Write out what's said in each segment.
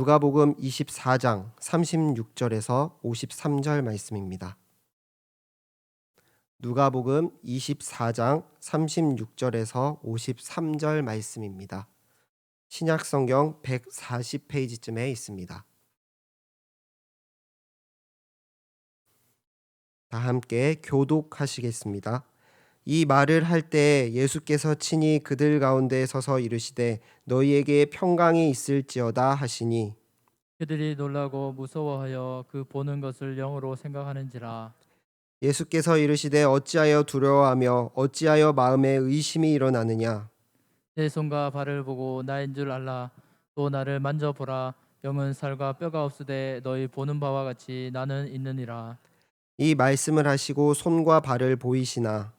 누가복음 24장 36절에서 53절 말씀입니다. 누가복음 24장 36절에서 53절 말씀입니다. 신약성경 140페이지쯤에 있습니다. 다 함께 교독하시겠습니다. 이 말을 할 때 예수께서 친히 그들 가운데 서서 이르시되 너희에게 평강이 있을지어다 하시니 그들이 놀라고 무서워하여 그 보는 것을 영으로 생각하는지라. 예수께서 이르시되 어찌하여 두려워하며 어찌하여 마음에 의심이 일어나느냐. 내 손과 발을 보고 나인 줄 알라. 또 나를 만져보라. 영은 살과 뼈가 없으되 너희 보는 바와 같이 나는 있느니라. 이 말씀을 하시고 손과 발을 보이시나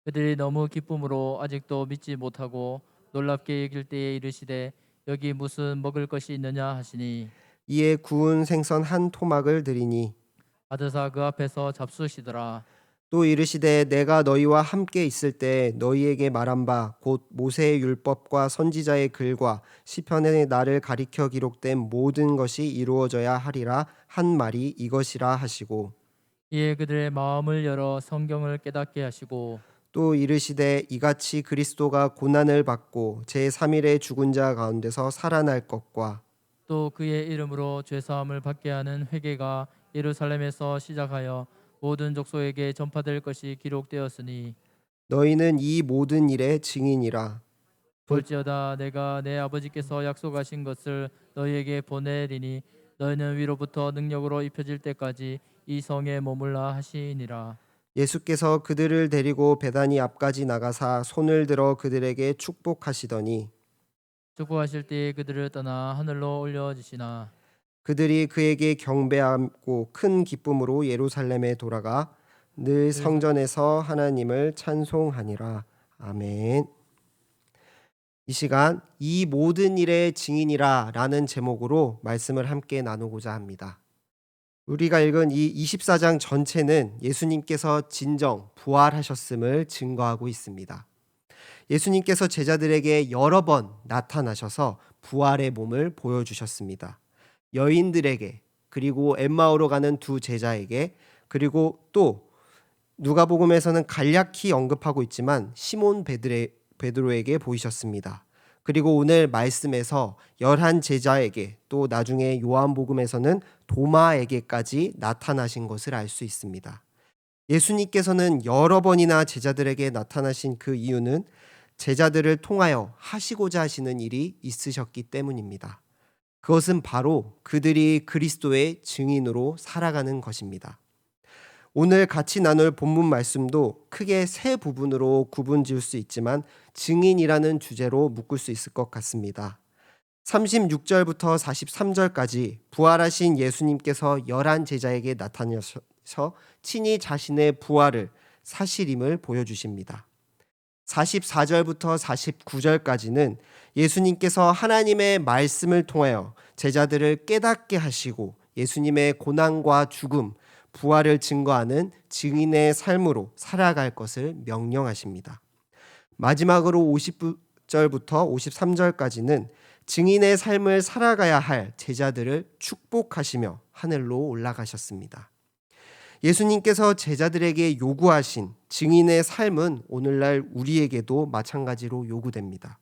그들이 너무 기쁨으로 아직도 믿지 못하고 놀랍게 여길 때에 이르시되 여기 무슨 먹을 것이 있느냐 하시니 이에 구운 생선 한 토막을 드리니 받으사 그 앞에서 잡수시더라. 또 이르시되 내가 너희와 함께 있을 때 너희에게 말한 바 곧 모세의 율법과 선지자의 글과 시편에 나를 가리켜 기록된 모든 것이 이루어져야 하리라 한 말이 이것이라 하시고 이에 그들의 마음을 열어 성경을 깨닫게 하시고 또 이르시되 이같이 그리스도가 고난을 받고 제3일에 죽은 자 가운데서 살아날 것과 또 그의 이름으로 죄사함을 받게 하는 회개가 예루살렘에서 시작하여 모든 족속에게 전파될 것이 기록되었으니 너희는 이 모든 일의 증인이라. 볼지어다 내가 내 아버지께서 약속하신 것을 너희에게 보내리니 너희는 위로부터 능력으로 입혀질 때까지 이 성에 머물라 하시니라. 예수께서 그들을 데리고 베다니 앞까지 나가사 손을 들어 그들에게 축복하시더니 축복하실 때에 그들을 떠나 하늘로 올려지시나 그들이 그에게 경배하고 큰 기쁨으로 예루살렘에 돌아가 늘 성전에서 하나님을 찬송하니라. 아멘. 이 시간 이 모든 일의 증인이라 라는 제목으로 말씀을 함께 나누고자 합니다. 우리가 읽은 이 24장 전체는 예수님께서 진정 부활하셨음을 증거하고 있습니다. 예수님께서 제자들에게 여러 번 나타나셔서 부활의 몸을 보여주셨습니다. 여인들에게, 그리고 엠마오로 가는 두 제자에게, 그리고 또 누가복음에서는 간략히 언급하고 있지만 시몬 베드로에게 보이셨습니다. 그리고 오늘 말씀에서 11 제자에게, 또 나중에 요한복음에서는 도마에게까지 나타나신 것을 알 수 있습니다. 예수님께서는 여러 번이나 제자들에게 나타나신 그 이유는 제자들을 통하여 하시고자 하시는 일이 있으셨기 때문입니다. 그것은 바로 그들이 그리스도의 증인으로 살아가는 것입니다. 오늘 같이 나눌 본문 말씀도 크게 세 부분으로 구분 지을 수 있지만 증인이라는 주제로 묶을 수 있을 것 같습니다. 36절부터 43절까지 부활하신 예수님께서 11 제자에게 나타나셔서 친히 자신의 부활을 사실임을 보여주십니다. 44절부터 49절까지는 예수님께서 하나님의 말씀을 통하여 제자들을 깨닫게 하시고 예수님의 고난과 죽음, 부활을 증거하는 증인의 삶으로 살아갈 것을 명령하십니다. 마지막으로 50절부터 53절까지는 증인의 삶을 살아가야 할 제자들을 축복하시며 하늘로 올라가셨습니다. 예수님께서 제자들에게 요구하신 증인의 삶은 오늘날 우리에게도 마찬가지로 요구됩니다.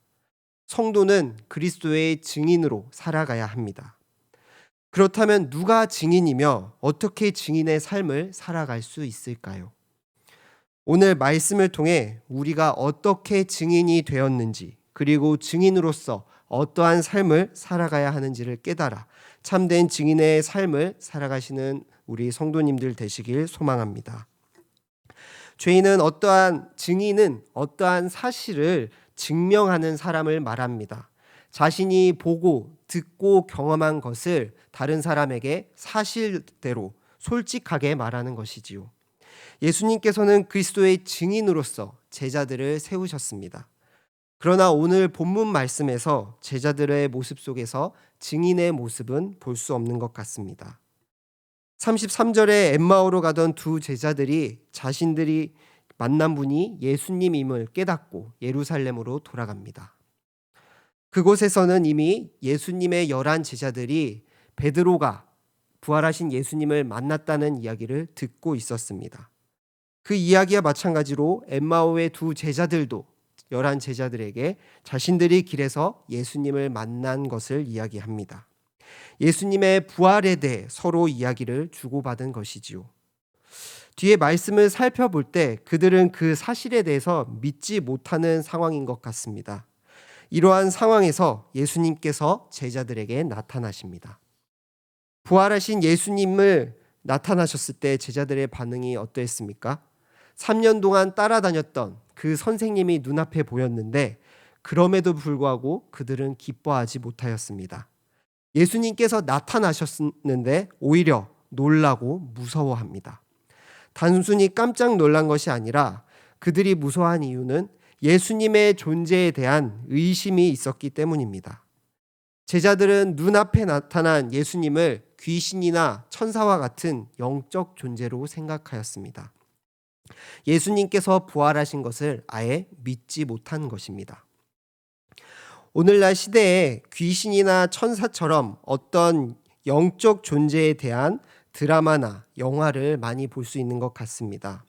성도는 그리스도의 증인으로 살아가야 합니다. 그렇다면 누가 증인이며 어떻게 증인의 삶을 살아갈 수 있을까요? 오늘 말씀을 통해 우리가 어떻게 증인이 되었는지, 그리고 증인으로서 어떠한 삶을 살아가야 하는지를 깨달아 참된 증인의 삶을 살아가시는 우리 성도님들 되시길 소망합니다. 증인은 어떠한 사실을 증명하는 사람을 말합니다. 자신이 보고 듣고 경험한 것을 다른 사람에게 사실대로 솔직하게 말하는 것이지요. 예수님께서는 그리스도의 증인으로서 제자들을 세우셨습니다. 그러나 오늘 본문 말씀에서 제자들의 모습 속에서 증인의 모습은 볼 수 없는 것 같습니다. 33절에 엠마오로 가던 두 제자들이 자신들이 만난 분이 예수님임을 깨닫고 예루살렘으로 돌아갑니다. 그곳에서는 이미 예수님의 11 제자들이 베드로가 부활하신 예수님을 만났다는 이야기를 듣고 있었습니다. 그 이야기와 마찬가지로 엠마오의 두 제자들도 11 제자들에게 자신들이 길에서 예수님을 만난 것을 이야기합니다. 예수님의 부활에 대해 서로 이야기를 주고받은 것이지요. 뒤에 말씀을 살펴볼 때 그들은 그 사실에 대해서 믿지 못하는 상황인 것 같습니다. 이러한 상황에서 예수님께서 제자들에게 나타나십니다. 부활하신 예수님을 나타나셨을 때 제자들의 반응이 어떠했습니까? 3년 동안 따라다녔던 그 선생님이 눈앞에 보였는데 그럼에도 불구하고 그들은 기뻐하지 못하였습니다. 예수님께서 나타나셨는데 오히려 놀라고 무서워합니다. 단순히 깜짝 놀란 것이 아니라 그들이 무서워한 이유는 예수님의 존재에 대한 의심이 있었기 때문입니다. 제자들은 눈앞에 나타난 예수님을 귀신이나 천사와 같은 영적 존재로 생각하였습니다. 예수님께서 부활하신 것을 아예 믿지 못한 것입니다. 오늘날 시대에 귀신이나 천사처럼 어떤 영적 존재에 대한 드라마나 영화를 많이 볼 수 있는 것 같습니다.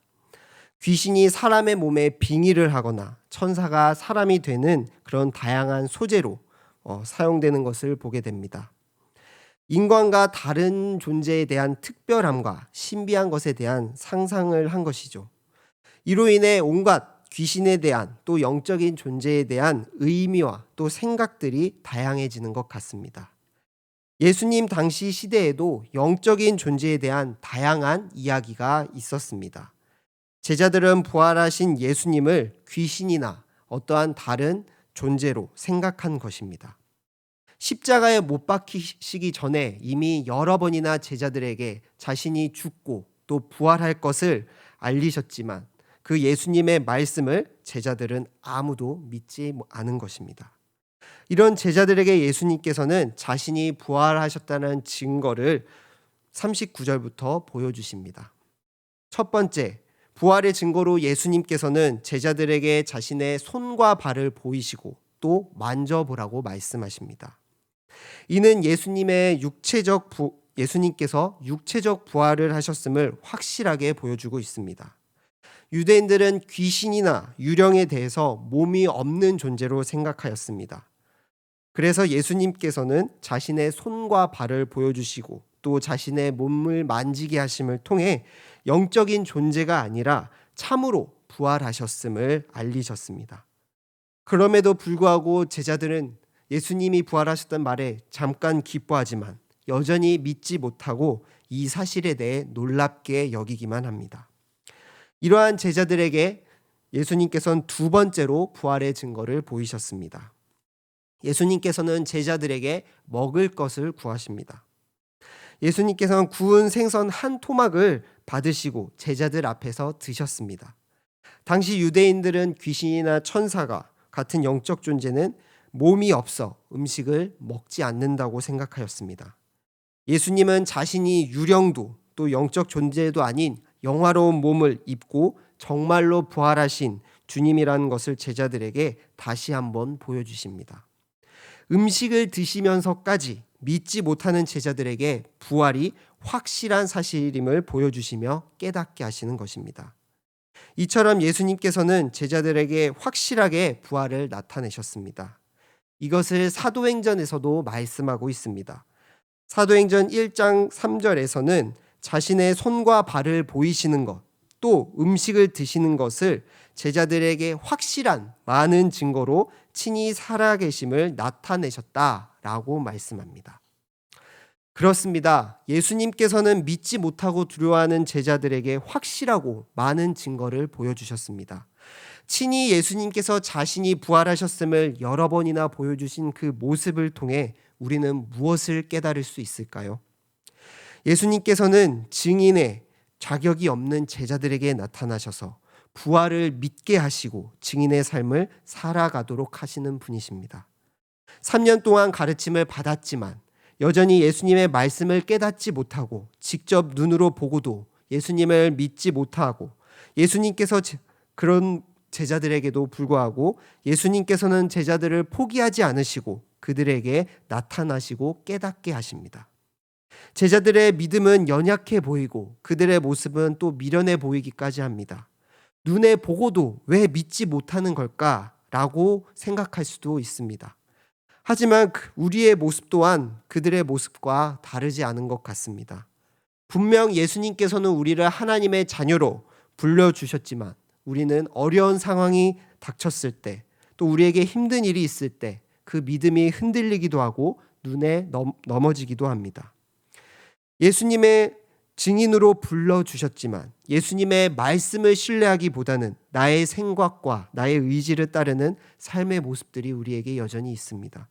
귀신이 사람의 몸에 빙의를 하거나 천사가 사람이 되는 그런 다양한 소재로 사용되는 것을 보게 됩니다. 인간과 다른 존재에 대한 특별함과 신비한 것에 대한 상상을 한 것이죠. 이로 인해 온갖 귀신에 대한 또 영적인 존재에 대한 의미와 또 생각들이 다양해지는 것 같습니다. 예수님 당시 시대에도 영적인 존재에 대한 다양한 이야기가 있었습니다. 제자들은 부활하신 예수님을 귀신이나 어떠한 다른 존재로 생각한 것입니다. 십자가에 못 박히시기 전에 이미 여러 번이나 제자들에게 자신이 죽고 또 부활할 것을 알리셨지만 그 예수님의 말씀을 제자들은 아무도 믿지 않은 것입니다. 이런 제자들에게 예수님께서는 자신이 부활하셨다는 증거를 39절부터 보여주십니다. 첫 번째, 부활의 증거로 예수님께서는 제자들에게 자신의 손과 발을 보이시고 또 만져보라고 말씀하십니다. 이는 예수님께서 육체적 부활을 하셨음을 확실하게 보여주고 있습니다. 유대인들은 귀신이나 유령에 대해서 몸이 없는 존재로 생각하였습니다. 그래서 예수님께서는 자신의 손과 발을 보여주시고 또 자신의 몸을 만지게 하심을 통해 영적인 존재가 아니라 참으로 부활하셨음을 알리셨습니다. 그럼에도 불구하고 제자들은 예수님이 부활하셨다는 말에 잠깐 기뻐하지만 여전히 믿지 못하고 이 사실에 대해 놀랍게 여기기만 합니다. 이러한 제자들에게 예수님께서는 두 번째로 부활의 증거를 보이셨습니다. 예수님께서는 제자들에게 먹을 것을 구하십니다. 예수님께서는 구운 생선 한 토막을 받으시고 제자들 앞에서 드셨습니다. 당시 유대인들은 귀신이나 천사가 같은 영적 존재는 몸이 없어 음식을 먹지 않는다고 생각하였습니다. 예수님은 자신이 유령도 또 영적 존재도 아닌 영화로운 몸을 입고 정말로 부활하신 주님이라는 것을 제자들에게 다시 한번 보여주십니다. 음식을 드시면서까지 믿지 못하는 제자들에게 부활이 확실한 사실임을 보여주시며 깨닫게 하시는 것입니다. 이처럼 예수님께서는 제자들에게 확실하게 부활을 나타내셨습니다. 이것을 사도행전에서도 말씀하고 있습니다. 사도행전 1장 3절에서는 자신의 손과 발을 보이시는 것, 또 음식을 드시는 것을 제자들에게 확실한 많은 증거로 친히 살아계심을 나타내셨다라고 말씀합니다. 그렇습니다. 예수님께서는 믿지 못하고 두려워하는 제자들에게 확실하고 많은 증거를 보여주셨습니다. 친히 예수님께서 자신이 부활하셨음을 여러 번이나 보여주신 그 모습을 통해 우리는 무엇을 깨달을 수 있을까요? 예수님께서는 증인의 자격이 없는 제자들에게 나타나셔서 부활을 믿게 하시고 증인의 삶을 살아가도록 하시는 분이십니다. 3년 동안 가르침을 받았지만 여전히 예수님의 말씀을 깨닫지 못하고 직접 눈으로 보고도 예수님을 믿지 못하고 예수님께서 그런 제자들에게도 불구하고 예수님께서는 제자들을 포기하지 않으시고 그들에게 나타나시고 깨닫게 하십니다. 제자들의 믿음은 연약해 보이고 그들의 모습은 또 미련해 보이기까지 합니다. 눈에 보고도 왜 믿지 못하는 걸까라고 생각할 수도 있습니다. 하지만 우리의 모습 또한 그들의 모습과 다르지 않은 것 같습니다. 분명 예수님께서는 우리를 하나님의 자녀로 불러주셨지만 우리는 어려운 상황이 닥쳤을 때, 또 우리에게 힘든 일이 있을 때 그 믿음이 흔들리기도 하고 눈에 넘어지기도 합니다. 예수님의 증인으로 불러주셨지만 예수님의 말씀을 신뢰하기보다는 나의 생각과 나의 의지를 따르는 삶의 모습들이 우리에게 여전히 있습니다.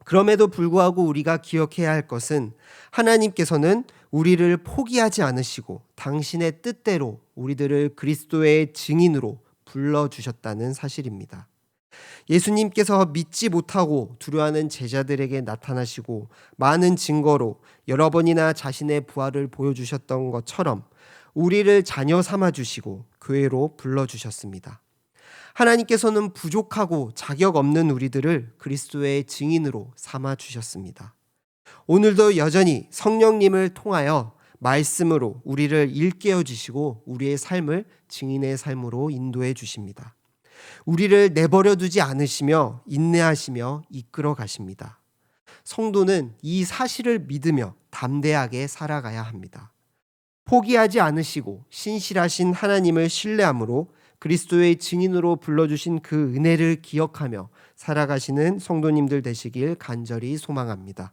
그럼에도 불구하고 우리가 기억해야 할 것은 하나님께서는 우리를 포기하지 않으시고 당신의 뜻대로 우리들을 그리스도의 증인으로 불러주셨다는 사실입니다. 예수님께서 믿지 못하고 두려워하는 제자들에게 나타나시고 많은 증거로 여러 번이나 자신의 부활을 보여주셨던 것처럼 우리를 자녀 삼아주시고 교회로 불러주셨습니다. 하나님께서는 부족하고 자격 없는 우리들을 그리스도의 증인으로 삼아주셨습니다. 오늘도 여전히 성령님을 통하여 말씀으로 우리를 일깨워 주시고 우리의 삶을 증인의 삶으로 인도해 주십니다. 우리를 내버려 두지 않으시며 인내하시며 이끌어 가십니다. 성도는 이 사실을 믿으며 담대하게 살아가야 합니다. 포기하지 않으시고 신실하신 하나님을 신뢰함으로 그리스도의 증인으로 불러주신 그 은혜를 기억하며 살아가시는 성도님들 되시길 간절히 소망합니다.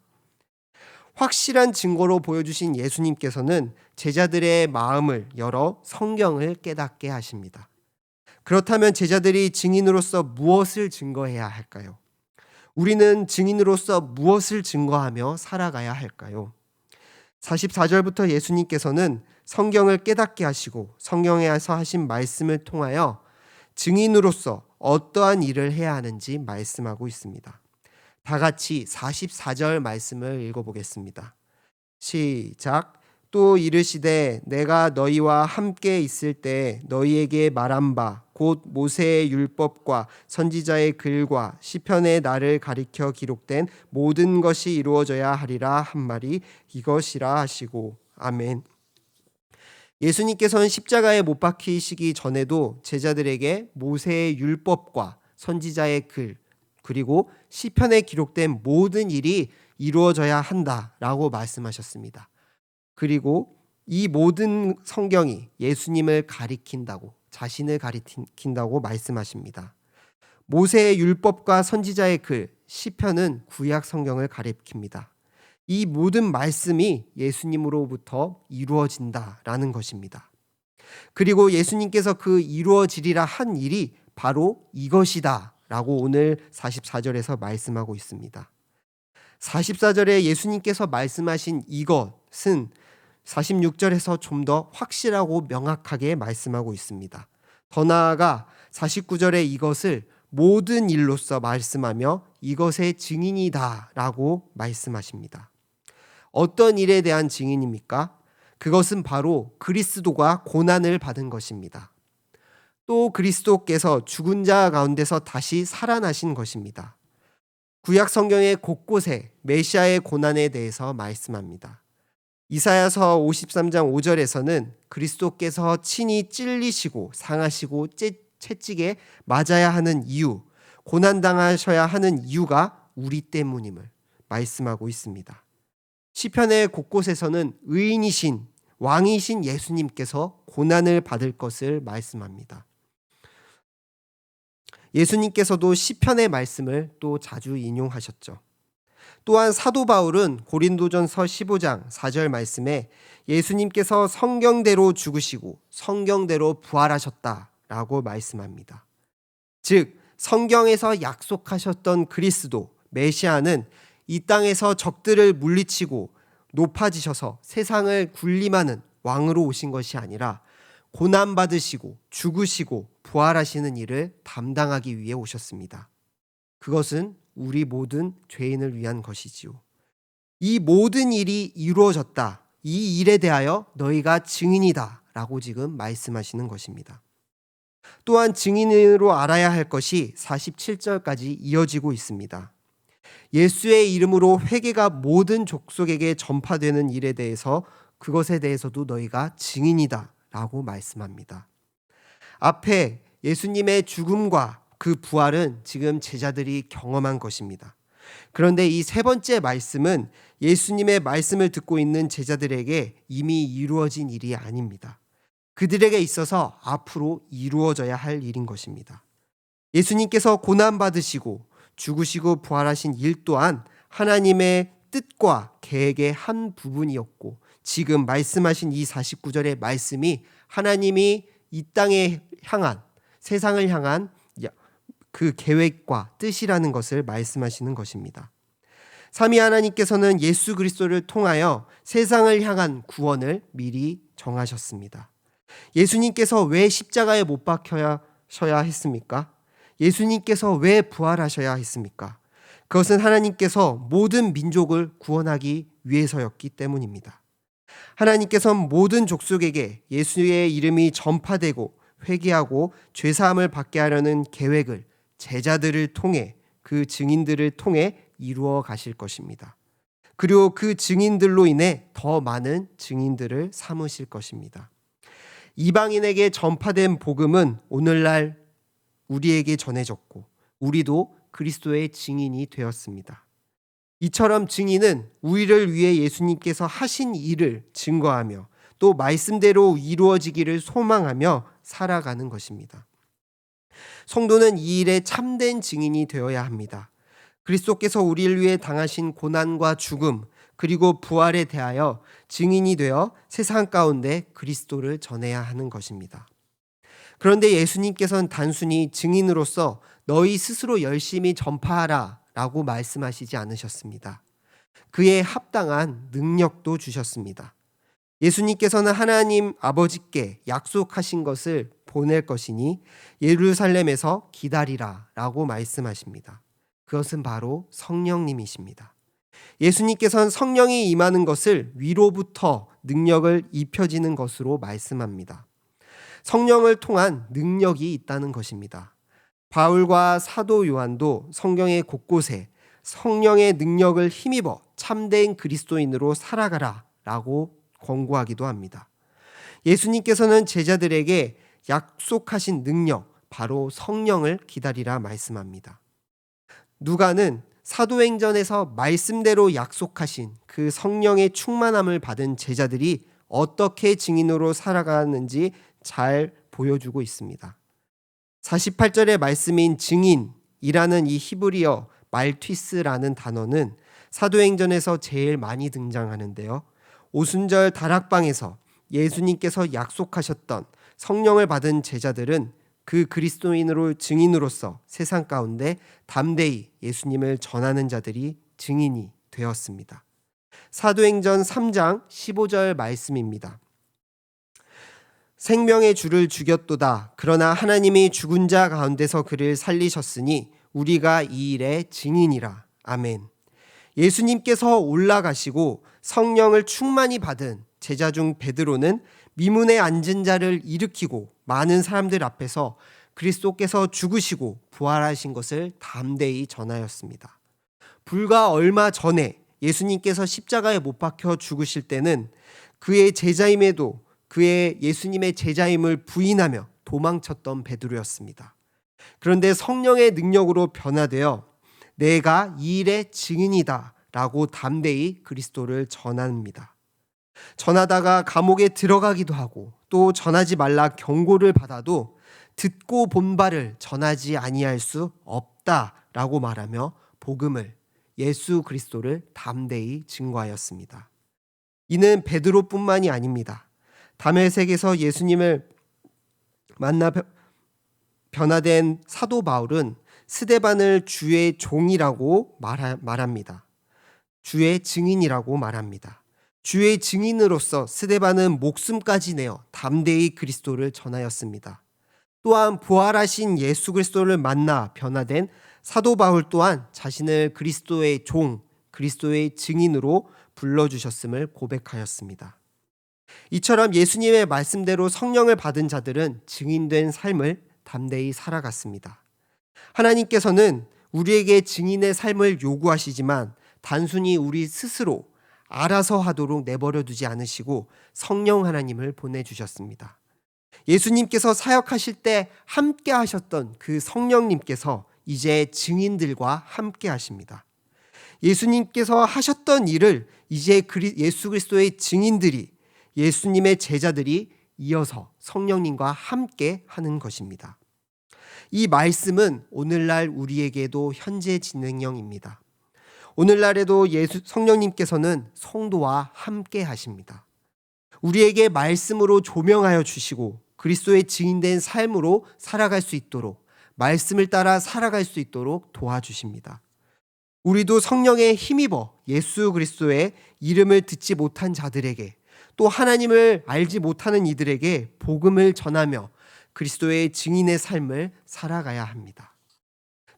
확실한 증거로 보여주신 예수님께서는 제자들의 마음을 열어 성경을 깨닫게 하십니다. 그렇다면 제자들이 증인으로서 무엇을 증거해야 할까요? 우리는 증인으로서 무엇을 증거하며 살아가야 할까요? 44절부터 예수님께서는 성경을 깨닫게 하시고 성경에서 하신 말씀을 통하여 증인으로서 어떠한 일을 해야 하는지 말씀하고 있습니다. 다 같이 44절 말씀을 읽어보겠습니다. 시작. 또 이르시되 내가 너희와 함께 있을 때 너희에게 말한 바 곧 모세의 율법과 선지자의 글과 시편의 나를 가리켜 기록된 모든 것이 이루어져야 하리라 한 말이 이것이라 하시고. 아멘. 예수님께서는 십자가에 못 박히시기 전에도 제자들에게 모세의 율법과 선지자의 글 그리고 시편에 기록된 모든 일이 이루어져야 한다라고 말씀하셨습니다. 그리고 이 모든 성경이 예수님을 가리킨다고, 자신을 가리킨다고 말씀하십니다. 모세의 율법과 선지자의 글, 시편은 구약 성경을 가리킵니다. 이 모든 말씀이 예수님으로부터 이루어진다라는 것입니다. 그리고 예수님께서 그 이루어지리라 한 일이 바로 이것이다 라고 오늘 44절에서 말씀하고 있습니다. 44절에 예수님께서 말씀하신 이것은 46절에서 좀 더 확실하고 명확하게 말씀하고 있습니다. 더 나아가 49절에 이것을 모든 일로서 말씀하며 이것의 증인이다 라고 말씀하십니다. 어떤 일에 대한 증인입니까? 그것은 바로 그리스도가 고난을 받은 것입니다. 또 그리스도께서 죽은 자 가운데서 다시 살아나신 것입니다. 구약 성경의 곳곳에 메시아의 고난에 대해서 말씀합니다. 이사야서 53장 5절에서는 그리스도께서 친히 찔리시고 상하시고 채찍에 맞아야 하는 이유, 고난당하셔야 하는 이유가 우리 때문임을 말씀하고 있습니다. 시편의 곳곳에서는 의인이신 왕이신 예수님께서 고난을 받을 것을 말씀합니다. 예수님께서도 시편의 말씀을 또 자주 인용하셨죠. 또한 사도 바울은 고린도전서 15장 4절 말씀에 예수님께서 성경대로 죽으시고 성경대로 부활하셨다라고 말씀합니다. 즉 성경에서 약속하셨던 그리스도 메시아는 이 땅에서 적들을 물리치고 높아지셔서 세상을 군림하는 왕으로 오신 것이 아니라 고난받으시고 죽으시고 부활하시는 일을 담당하기 위해 오셨습니다. 그것은 우리 모든 죄인을 위한 것이지요. 이 모든 일이 이루어졌다. 이 일에 대하여 너희가 증인이다 라고 지금 말씀하시는 것입니다. 또한 증인으로 알아야 할 것이 47절까지 이어지고 있습니다. 예수의 이름으로 회개가 모든 족속에게 전파되는 일에 대해서 그것에 대해서도 너희가 증인이다 라고 말씀합니다. 앞에 예수님의 죽음과 그 부활은 지금 제자들이 경험한 것입니다. 그런데 이 세 번째 말씀은 예수님의 말씀을 듣고 있는 제자들에게 이미 이루어진 일이 아닙니다. 그들에게 있어서 앞으로 이루어져야 할 일인 것입니다. 예수님께서 고난받으시고 죽으시고 부활하신 일 또한 하나님의 뜻과 계획의 한 부분이었고, 지금 말씀하신 이 49절의 말씀이 하나님이 이 땅에 향한, 세상을 향한 그 계획과 뜻이라는 것을 말씀하시는 것입니다. 삼위 하나님께서는 예수 그리스도를 통하여 세상을 향한 구원을 미리 정하셨습니다. 예수님께서 왜 십자가에 못 박혀야 했습니까? 예수님께서 왜 부활하셔야 했습니까? 그것은 하나님께서 모든 민족을 구원하기 위해서였기 때문입니다. 하나님께서 모든 족속에게 예수의 이름이 전파되고 회개하고 죄사함을 받게 하려는 계획을 제자들을 통해, 그 증인들을 통해 이루어 가실 것입니다. 그리고 그 증인들로 인해 더 많은 증인들을 삼으실 것입니다. 이방인에게 전파된 복음은 오늘날 우리에게 전해졌고 우리도 그리스도의 증인이 되었습니다. 이처럼 증인은 우리를 위해 예수님께서 하신 일을 증거하며 또 말씀대로 이루어지기를 소망하며 살아가는 것입니다. 성도는 이 일에 참된 증인이 되어야 합니다. 그리스도께서 우리를 위해 당하신 고난과 죽음 그리고 부활에 대하여 증인이 되어 세상 가운데 그리스도를 전해야 하는 것입니다. 그런데 예수님께서는 단순히 증인으로서 너희 스스로 열심히 전파하라 라고 말씀하시지 않으셨습니다. 그에 합당한 능력도 주셨습니다. 예수님께서는 하나님 아버지께 약속하신 것을 보낼 것이니 예루살렘에서 기다리라 라고 말씀하십니다. 그것은 바로 성령님이십니다. 예수님께서는 성령이 임하는 것을 위로부터 능력을 입혀지는 것으로 말씀합니다. 성령을 통한 능력이 있다는 것입니다. 바울과 사도 요한도 성경의 곳곳에 성령의 능력을 힘입어 참된 그리스도인으로 살아가라 라고 권고하기도 합니다. 예수님께서는 제자들에게 약속하신 능력, 바로 성령을 기다리라 말씀합니다. 누가는 사도행전에서 말씀대로 약속하신 그 성령의 충만함을 받은 제자들이 어떻게 증인으로 살아가는지 잘 보여주고 있습니다. 48절의 말씀인 증인이라는 이 히브리어 말튀스라는 단어는 사도행전에서 제일 많이 등장하는데요. 오순절 다락방에서 예수님께서 약속하셨던 성령을 받은 제자들은 그 그리스도인으로 증인으로서 세상 가운데 담대히 예수님을 전하는 자들이 증인이 되었습니다. 사도행전 3장 15절 말씀입니다. 생명의 주를 죽였도다. 그러나 하나님이 죽은 자 가운데서 그를 살리셨으니 우리가 이 일의 증인이라. 아멘. 예수님께서 올라가시고 성령을 충만히 받은 제자 중 베드로는 미문에 앉은 자를 일으키고 많은 사람들 앞에서 그리스도께서 죽으시고 부활하신 것을 담대히 전하였습니다. 불과 얼마 전에 예수님께서 십자가에 못 박혀 죽으실 때는 그의 제자임에도 그의 예수님의 제자임을 부인하며 도망쳤던 베드로였습니다. 그런데 성령의 능력으로 변화되어 내가 이 일의 증인이다 라고 담대히 그리스도를 전합니다. 전하다가 감옥에 들어가기도 하고 또 전하지 말라 경고를 받아도 듣고 본 바를 전하지 아니할 수 없다라고 말하며 복음을, 예수 그리스도를 담대히 증거하였습니다. 이는 베드로뿐만이 아닙니다. 다메섹에서 예수님을 만나 변화된 사도 바울은 스데반을 주의 종이라고 말합니다. 주의 증인이라고 말합니다. 주의 증인으로서 스데반은 목숨까지 내어 담대히 그리스도를 전하였습니다. 또한 부활하신 예수 그리스도를 만나 변화된 사도 바울 또한 자신을 그리스도의 종, 그리스도의 증인으로 불러주셨음을 고백하였습니다. 이처럼 예수님의 말씀대로 성령을 받은 자들은 증인된 삶을 담대히 살아갔습니다. 하나님께서는 우리에게 증인의 삶을 요구하시지만 단순히 우리 스스로 알아서 하도록 내버려 두지 않으시고 성령 하나님을 보내주셨습니다. 예수님께서 사역하실 때 함께 하셨던 그 성령님께서 이제 증인들과 함께 하십니다. 예수님께서 하셨던 일을 이제 예수 그리스도의 증인들이, 예수님의 제자들이 이어서 성령님과 함께 하는 것입니다. 이 말씀은 오늘날 우리에게도 현재 진행형입니다. 오늘날에도 성령님께서는 성도와 함께 하십니다. 우리에게 말씀으로 조명하여 주시고 그리스도의 증인된 삶으로 살아갈 수 있도록, 말씀을 따라 살아갈 수 있도록 도와주십니다. 우리도 성령에 힘입어 예수 그리스도의 이름을 듣지 못한 자들에게, 또 하나님을 알지 못하는 이들에게 복음을 전하며 그리스도의 증인의 삶을 살아가야 합니다.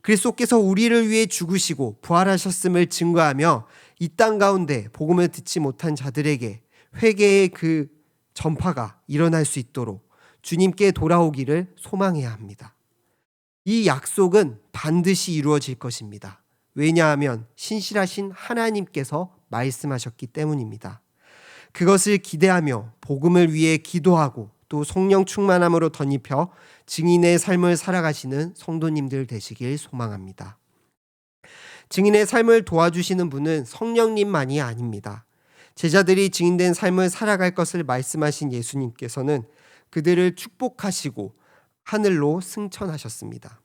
그리스도께서 우리를 위해 죽으시고 부활하셨음을 증거하며 이 땅 가운데 복음을 듣지 못한 자들에게 회개의 그 전파가 일어날 수 있도록 주님께 돌아오기를 소망해야 합니다. 이 약속은 반드시 이루어질 것입니다. 왜냐하면 신실하신 하나님께서 말씀하셨기 때문입니다. 그것을 기대하며 복음을 위해 기도하고 또 성령 충만함으로 덧입혀 증인의 삶을 살아가시는 성도님들 되시길 소망합니다. 증인의 삶을 도와주시는 분은 성령님만이 아닙니다. 제자들이 증인된 삶을 살아갈 것을 말씀하신 예수님께서는 그들을 축복하시고 하늘로 승천하셨습니다.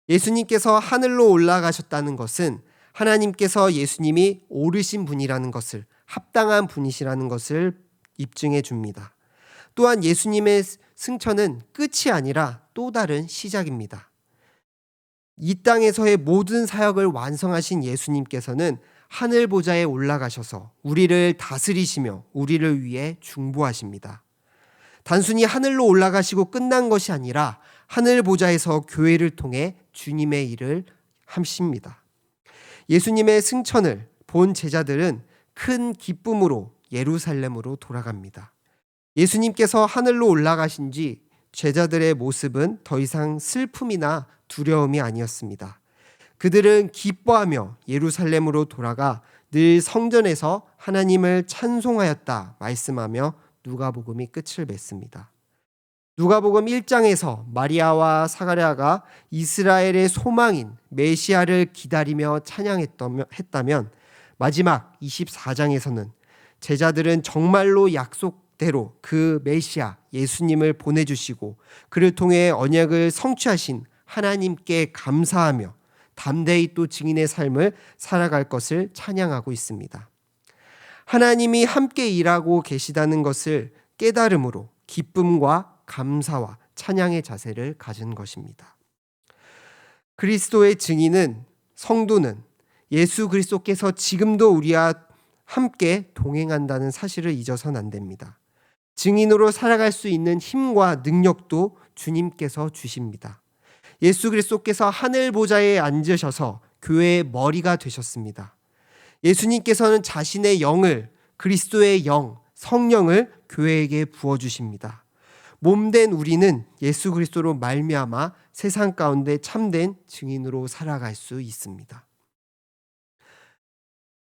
예수님께서 하늘로 올라가셨다는 것은 하나님께서 예수님이 오르신 분이라는 것을, 합당한 분이시라는 것을 입증해 줍니다. 또한 예수님의 승천은 끝이 아니라 또 다른 시작입니다. 이 땅에서의 모든 사역을 완성하신 예수님께서는 하늘 보좌에 올라가셔서 우리를 다스리시며 우리를 위해 중보하십니다. 단순히 하늘로 올라가시고 끝난 것이 아니라 하늘 보좌에서 교회를 통해 주님의 일을 하십니다. 예수님의 승천을 본 제자들은 큰 기쁨으로 예루살렘으로 돌아갑니다. 예수님께서 하늘로 올라가신 지 제자들의 모습은 더 이상 슬픔이나 두려움이 아니었습니다. 그들은 기뻐하며 예루살렘으로 돌아가 늘 성전에서 하나님을 찬송하였다 말씀하며 누가복음이 끝을 맺습니다. 누가복음 1장에서 마리아와 사가랴가 이스라엘의 소망인 메시아를 기다리며 찬양했다면 마지막 24장에서는 제자들은 정말로 약속대로 그 메시아 예수님을 보내주시고 그를 통해 언약을 성취하신 하나님께 감사하며 담대히 또 증인의 삶을 살아갈 것을 찬양하고 있습니다. 하나님이 함께 일하고 계시다는 것을 깨달음으로 기쁨과 감사와 찬양의 자세를 가진 것입니다. 그리스도의 증인은, 성도는 예수 그리스도께서 지금도 우리와 함께 동행한다는 사실을 잊어서는 안 됩니다. 증인으로 살아갈 수 있는 힘과 능력도 주님께서 주십니다. 예수 그리스도께서 하늘 보좌에 앉으셔서 교회의 머리가 되셨습니다. 예수님께서는 자신의 영을, 그리스도의 영, 성령을 교회에게 부어주십니다. 몸된 우리는 예수 그리스도로 말미암아 세상 가운데 참된 증인으로 살아갈 수 있습니다.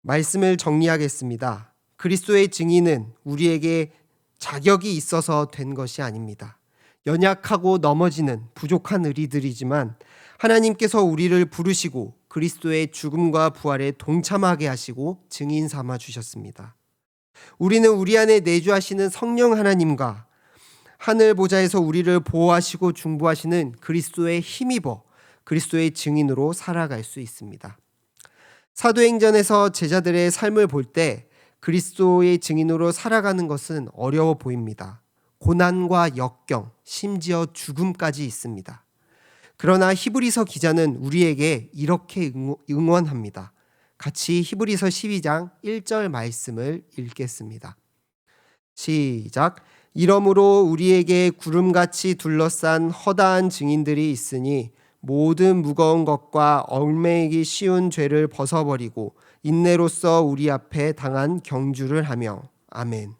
말씀을 정리하겠습니다. 그리스도의 증인은 우리에게 자격이 있어서 된 것이 아닙니다. 연약하고 넘어지는 부족한 의리들이지만 하나님께서 우리를 부르시고 그리스도의 죽음과 부활에 동참하게 하시고 증인 삼아 주셨습니다. 우리는 우리 안에 내주하시는 성령 하나님과 하늘 보좌에서 우리를 보호하시고 중보하시는 그리스도에 힘입어 그리스도의 증인으로 살아갈 수 있습니다. 사도행전에서 제자들의 삶을 볼 때 그리스도의 증인으로 살아가는 것은 어려워 보입니다. 고난과 역경, 심지어 죽음까지 있습니다. 그러나 히브리서 기자는 우리에게 이렇게 응원합니다. 같이 히브리서 12장 1절 말씀을 읽겠습니다. 시작. 이러므로 우리에게 구름같이 둘러싼 허다한 증인들이 있으니 모든 무거운 것과 얽매이기 쉬운 죄를 벗어버리고 인내로써 우리 앞에 당한 경주를 하며. 아멘.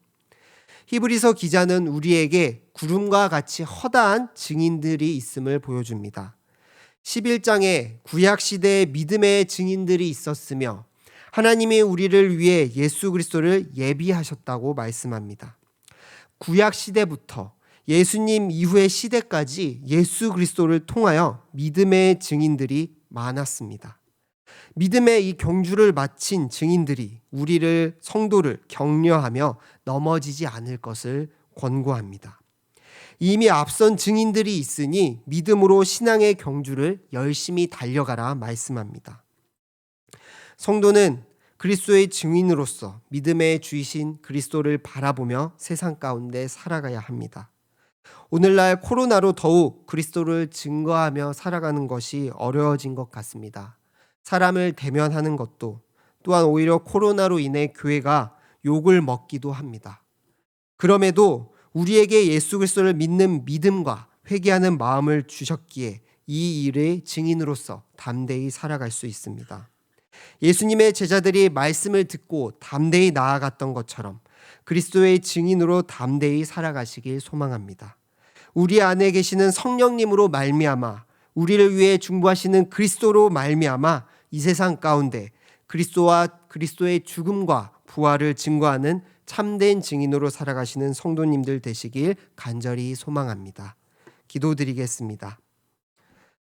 히브리서 기자는 우리에게 구름과 같이 허다한 증인들이 있음을 보여줍니다. 11장에 구약시대에 믿음의 증인들이 있었으며 하나님이 우리를 위해 예수 그리스도를 예비하셨다고 말씀합니다. 구약시대부터 예수님 이후의 시대까지 예수 그리스도를 통하여 믿음의 증인들이 많았습니다. 믿음의 이 경주를 마친 증인들이 우리를 성도를 격려하며 넘어지지 않을 것을 권고합니다. 이미 앞선 증인들이 있으니 믿음으로 신앙의 경주를 열심히 달려가라 말씀합니다. 성도는 그리스도의 증인으로서 믿음의 주이신 그리스도를 바라보며 세상 가운데 살아가야 합니다. 오늘날 코로나로 더욱 그리스도를 증거하며 살아가는 것이 어려워진 것 같습니다. 사람을 대면하는 것도 또한 오히려 코로나로 인해 교회가 욕을 먹기도 합니다. 그럼에도 우리에게 예수 그리스도를 믿는 믿음과 회개하는 마음을 주셨기에 이 일의 증인으로서 담대히 살아갈 수 있습니다. 예수님의 제자들이 말씀을 듣고 담대히 나아갔던 것처럼 그리스도의 증인으로 담대히 살아가시길 소망합니다. 우리 안에 계시는 성령님으로 말미암아 우리를 위해 중보하시는 그리스도로 말미암아 이 세상 가운데 그리스도와 그리스도의 죽음과 부활을 증거하는 참된 증인으로 살아가시는 성도님들 되시길 간절히 소망합니다. 기도드리겠습니다.